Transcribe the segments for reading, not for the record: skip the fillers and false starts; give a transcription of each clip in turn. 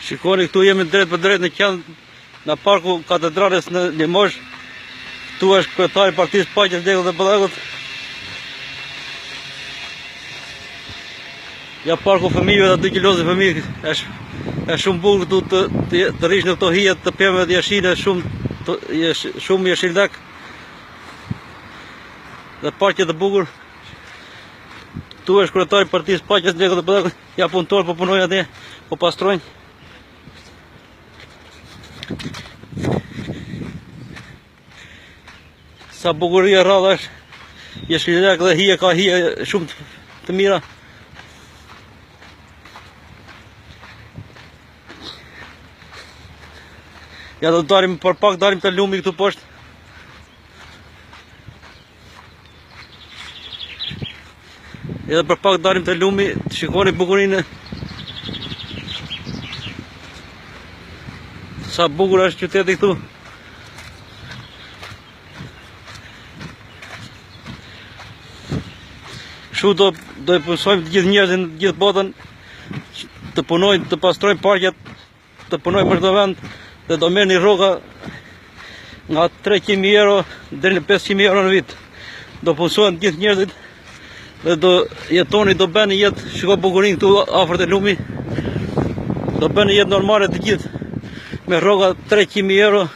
Shikoni, këtu jemi drejt për drejt në qendër në parku Katedrales në Limosh. Këtu është kryetari i Partisë Paqes Degullit dhe Ballakut. Ja parku fëmijëve, 2 kiloz fëmijë, është shumë bukur këtu të rish në këto hije të pemëve të jashile, shumë jashillak. Dhe parqe të bukur. Këtu është kryetari i Partisë Paqes Degullit dhe Ballakut. Ja punëtor po punojnë atje, po pastrojnë. Sa bukuria rradh është, jashillak dhe hije, ka hije shumë të mira. Ja do dalim për pak, dalim të lumi këtu poshtë. Edhe për pak dalim të lumi, të shikoni bukurinë. Sa bukur është qyteti këtu. Kështu do e pësojmë të gjithë njerëzit në gjithë botën të punojnë, të pastrojnë parqet, të punojnë për këtë vend dhe do merrni rroga nga 300.000 euro deri në 500.000 euro në vit. Do punësohen të gjithë njerëzit dhe do jetoni, do bëni jetë, shiko bukurinë këtu afër të lumi. Do bëni jetë normale të gjithë me rroga 300.000 euro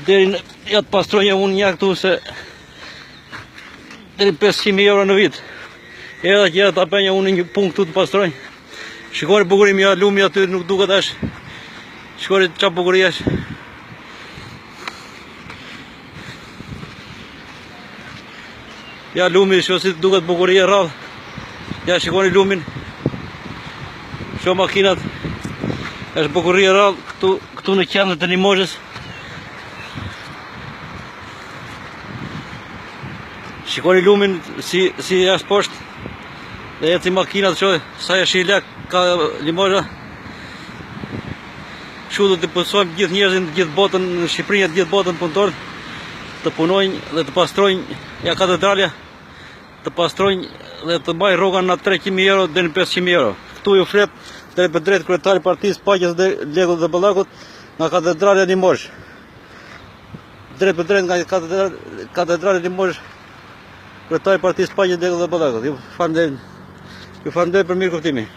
deri në ja të pastrojnë unë një këtu se deri 500.000 euro në vit. Edhe që ta bënja unë një punë këtu të pastrojnë. Shikoni bukurinë, ja lumi aty nuk duket as. Shikoni çfarë bukurie është. Ja lumi, shiko si duket bukuria rradh. Ja shikoni lumin. Shiko makinat. Është bukuria rradh këtu në qendër të Limoshës. Shikoni lumin si jashtë poshtë. Dhe eci makinat, shoj, sa jashillak ka Limosha. Kështu do të punësojmë gjithë njerëzit në gjithë botën, në Shqipërinë, në gjithë botën punëtorë, të punojnë dhe të pastrojnë ja katedralja, të pastrojnë dhe të mbajnë rroga nga 300.000 euro deri në 500.000 euro. Këtu ju flet drejt për drejt kryetari i Partisë Paqes Degullit dhe Ballakut nga katedralja Limosh. Drejt për drejt nga katedralja Limosh, kryetari i Partisë Paqes Degullit dhe Ballakut. Ju falenderoj për mirë kuptimin.